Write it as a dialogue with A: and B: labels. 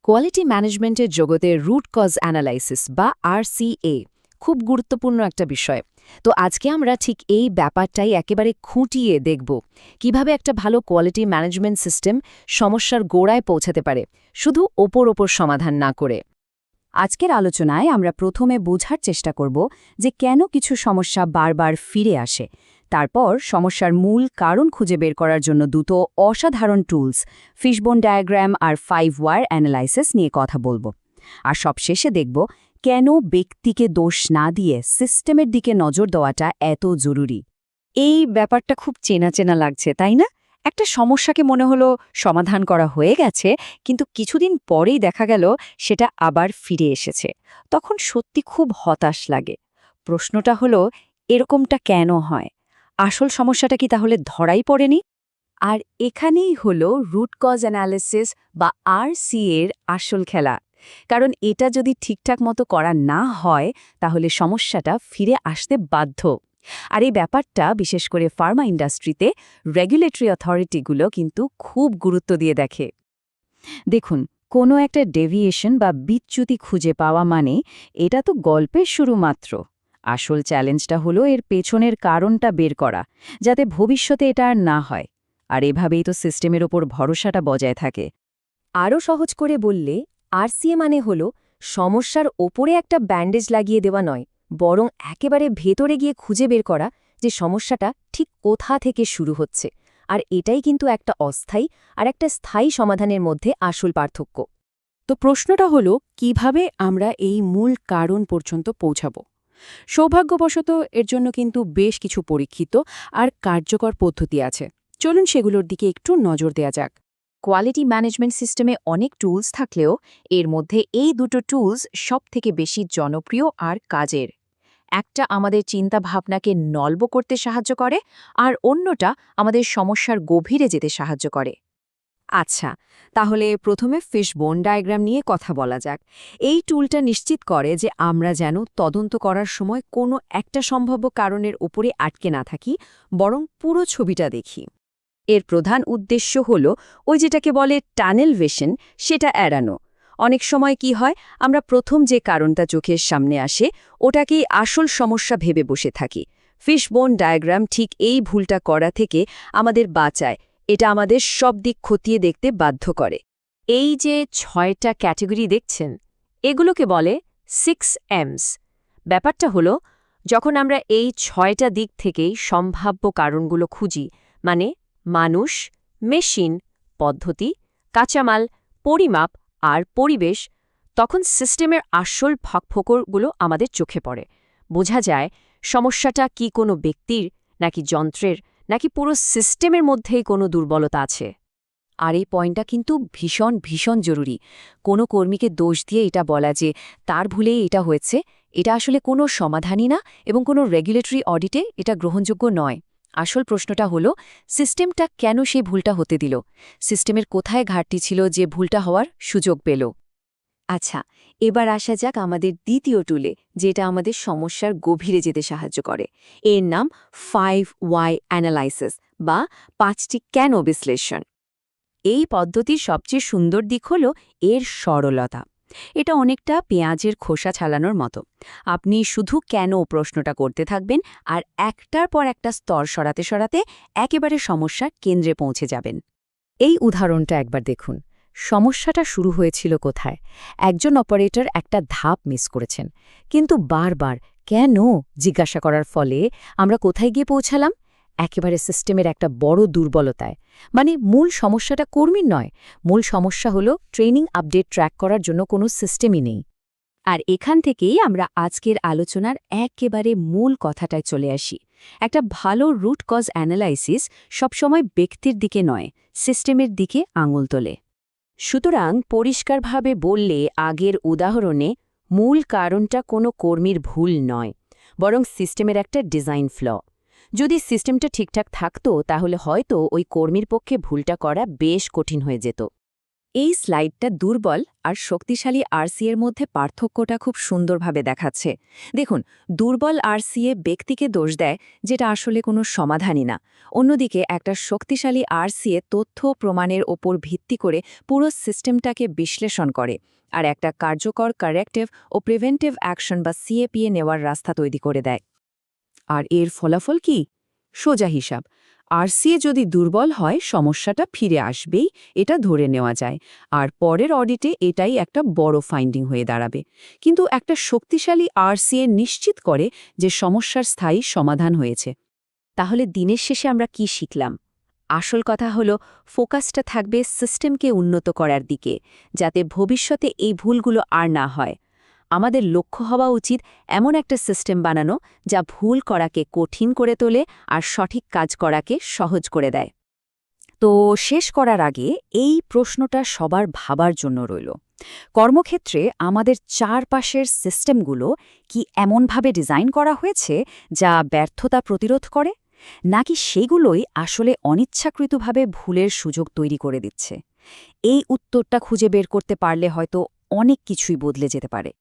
A: Quality ম্যানেজমেন্টের জগতে root cause analysis বা RCA খুব গুরুত্বপূর্ণ একটা বিষয়। তো আজকে আমরা ঠিক এই ব্যাপারটাই একেবারে খুঁটিয়ে দেখব কিভাবে একটা ভালো কোয়ালিটি ম্যানেজমেন্ট সিস্টেম সমস্যার গোড়ায় পৌঁছাতে পারে, শুধু ওপর সমাধান না করে।
B: আজকের আলোচনায় আমরা প্রথমে বোঝার চেষ্টা করব যে কেন কিছু সমস্যা বারবার ফিরে আসে। তারপর সমস্যার মূল কারণ খুঁজে বের করার জন্য দুটো অসাধারণ টুলস, ফিশবোন ডায়াগ্রাম আর 5 ওয়ার অ্যানালাইসিস নিয়ে কথা বলবো। আর সবশেষে দেখব কেন ব্যক্তিকে দোষ না দিয়ে সিস্টেমের দিকে নজর দেওয়াটা এত জরুরি। এই ব্যাপারটা খুব চেনা চেনা লাগছে, তাই না? একটা সমস্যাকে মনে হলো সমাধান করা হয়ে গেছে, কিন্তু কিছুদিন পরেই দেখা গেল সেটা আবার ফিরে এসেছে। তখন সত্যি খুব হতাশ লাগে। প্রশ্নটা হলো, এরকমটা কেন হয়? আসল সমস্যাটা কি তাহলে ধরাই পড়েনি? আর এখানেই হলো রুট কজ অ্যানালিসিস বা RCA এর আসল খেলা। কারণ এটা যদি ঠিকঠাক মতো করা না হয়, তাহলে সমস্যাটা ফিরে আসতে বাধ্য। আর এই ব্যাপারটা বিশেষ করে ফার্মা ইন্ডাস্ট্রিতে রেগুলেটরি অথরিটিগুলো কিন্তু খুব গুরুত্ব দিয়ে দেখে। দেখুন, কোনো একটা ডেভিয়েশন বা বিচ্যুতি খুঁজে পাওয়া মানে এটা তো গল্পের শুরু মাত্র। আসল চ্যালেঞ্জটা হলো এর পেছনের কারণটা বের করা, যাতে ভবিষ্যতে এটা আর না হয়। আর এভাবেই তো সিস্টেমের ওপর ভরসাটা বজায় থাকে।
C: আরও সহজ করে বললে RCA মানে হলো সমস্যার ওপরে একটা ব্যান্ডেজ লাগিয়ে দেওয়া নয়, বরং একেবারে ভেতরে গিয়ে খুঁজে বের করা যে সমস্যাটা ঠিক কোথা থেকে শুরু হচ্ছে। আর এটাই কিন্তু একটা অস্থায়ী আর একটা স্থায়ী সমাধানের মধ্যে আসল পার্থক্য।
B: তো প্রশ্নটা হলো, কিভাবে আমরা এই মূল কারণ পর্যন্ত পৌঁছাবো? সৌভাগ্যবশত এর জন্য কিন্তু বেশ কিছু পরীক্ষিত আর কার্যকর পদ্ধতি আছে। চলুন সেগুলোর দিকে একটু নজর দেয়া যাক।
C: কোয়ালিটি ম্যানেজমেন্ট সিস্টেমে অনেক টুলস থাকলেও এর মধ্যে এই দুটো টুলস সবথেকে বেশি জনপ্রিয় আর কাজের। একটা আমাদের চিন্তাভাবনাকে নলব করতে সাহায্য করে, আর অন্যটা আমাদের সমস্যার গভীরে যেতে সাহায্য করে।
B: আচ্ছা, তাহলে প্রথমে ফিশবোন ডায়াগ্রাম নিয়ে কথা বলা যাক। এই টুলটা নিশ্চিত করে যে আমরা যেন তদন্ত করার সময় কোনো একটা সম্ভাব্য কারণের উপরে আটকে না থাকি, বরং পুরো ছবিটা দেখি। এর প্রধান উদ্দেশ্য হল ওই যেটাকে বলে টানেল ভিশন, সেটা এড়ানো। অনেক সময় কি হয়, আমরা প্রথম যে কারণটা চোখের সামনে আসে ওটাকেই আসল সমস্যা ভেবে বসে থাকি। ফিশবোন ডায়াগ্রাম ঠিক এই ভুলটা করা থেকে আমাদের বাঁচায়। এটা আমাদের সব দিক খতিয়ে দেখতে বাধ্য করে।
C: এই যে 6টা ক্যাটেগরি দেখছেন, এগুলোকে বলে 6Ms। ব্যাপারটা হলো, যখন আমরা এই 6টা দিক থেকেই সম্ভাব্য কারণগুলো খুঁজি, মানে মানুষ, মেশিন, পদ্ধতি, কাঁচামাল, পরিমাপ আর পরিবেশ, তখন সিস্টেমের আসল ফাঁকফোকরগুলো আমাদের চোখে পড়ে। বোঝা যায় সমস্যাটা কি কোনো ব্যক্তির, নাকি যন্ত্রের, নাকি পুরো সিস্টেমের মধ্যেই কোনো দুর্বলতা আছে।
B: আর এই পয়েন্টটা কিন্তু ভীষণ জরুরি। কোনো কর্মীকে দোষ দিয়ে এটা বলা যে তার ভুলেই এটা হয়েছে, এটা আসলে কোনো সমাধানই না, এবং কোনো রেগুলেটরি অডিটে এটা গ্রহণযোগ্য নয়। আসল প্রশ্নটা হলো, সিস্টেমটা কেন সেই ভুলটা হতে দিল? সিস্টেমের কোথায় ঘাটতি ছিল যে ভুলটা হওয়ার সুযোগ পেল? আচ্ছা, এবার আসা যাক আমাদের দ্বিতীয় টুলে, যেটা আমাদের সমস্যার গভীরে যেতে সাহায্য করে। এর নাম 5 ওয়াই অ্যানালাইসিস বা 5টি কেন বিশ্লেষণ। এই পদ্ধতির সবচেয়ে সুন্দর দিক হল এর সরলতা। এটা অনেকটা পেঁয়াজের খোসা ছালানোর মতো। আপনি শুধু কেন প্রশ্নটা করতে থাকবেন, আর একটার পর একটা স্তর সরাতে সরাতে একেবারে সমস্যার কেন্দ্রে পৌঁছে যাবেন। এই উদাহরণটা একবার দেখুন। সমস্যাটা শুরু হয়েছিল কোথায়? একজন অপারেটর একটা ধাপ মিস করেছেন, কিন্তু বারবার কেন জিজ্ঞাসা করার ফলে আমরা কোথায় গিয়ে পৌঁছালাম? একেবারে সিস্টেমের একটা বড় দুর্বলতায়। মানে মূল সমস্যাটা কর্মীর নয়, মূল সমস্যা হলো ট্রেনিং আপডেট ট্র্যাক করার জন্য কোনো সিস্টেমই নেই। আর এখান থেকেই আমরা আজকের আলোচনার একেবারে মূল কথাটায় চলে আসি। একটা ভালো রুট কজ অ্যানালাইসিস সবসময় ব্যক্তির দিকে নয়, সিস্টেমের দিকে আঙুল তোলে। সুতরাং পরিষ্কারভাবে বললে, আগের উদাহরণে মূল কারণটা কোনো কর্মীর ভুল নয়, বরং সিস্টেমের একটা ডিজাইন ফ্ল। যদি সিস্টেমটা ঠিকঠাক থাকতো, তাহলে হয়তো ওই কর্মীর পক্ষে ভুলটা করা বেশ কঠিন হয়ে যেত। এই স্লাইডটা দুর্বল আর শক্তিশালী আরসিএর মধ্যে পার্থক্যটা খুব সুন্দরভাবে দেখাচ্ছে। দেখুন, দুর্বল আরসিএ ব্যক্তিকে দোষ দেয়, যেটা আসলে কোনো সমাধানই না। অন্যদিকে একটা শক্তিশালী আরসিএ তথ্য প্রমাণের ওপর ভিত্তি করে পুরো সিস্টেমটাকে বিশ্লেষণ করে আর একটা কার্যকর কারেক্টিভ ও প্রিভেন্টিভ অ্যাকশন বা সিএপিএ নেওয়ার রাস্তা তৈরি করে দেয়।
A: আর এর ফলাফল কি? সোজা হিসাব, আরসিএ যদি দুর্বল হয় সমস্যাটা ফিরে আসবেই, এটা ধরে নেওয়া যায়, আর পরের অডিটে এটাই একটা বড় ফাইন্ডিং হয়ে দাঁড়াবে। কিন্তু একটা শক্তিশালী আরসিএ নিশ্চিত করে যে সমস্যার স্থায়ী সমাধান হয়েছে।
C: তাহলে দিনের শেষে আমরা কি শিখলাম? আসল কথা হলো ফোকাসটা থাকবে সিস্টেমকে উন্নত করার দিকে, যাতে ভবিষ্যতে এই ভুলগুলো আর না হয়। আমাদের লক্ষ্য হওয়া উচিত এমন একটা সিস্টেম বানানো যা ভুল করাকে কঠিন করে তোলে আর সঠিক কাজ করাকে সহজ করে দেয়।
A: তো শেষ করার আগে এই প্রশ্নটা সবার ভাবার জন্য রইল, কর্মক্ষেত্রে আমাদের চারপাশের সিস্টেমগুলো কি এমনভাবে ডিজাইন করা হয়েছে যা ব্যর্থতা প্রতিরোধ করে, নাকি সেগুলোই আসলে অনিচ্ছাকৃতভাবে ভুলের সুযোগ তৈরি করে দিচ্ছে? এই উত্তরটা খুঁজে বের করতে পারলে হয়তো অনেক কিছুই বদলে যেতে পারে।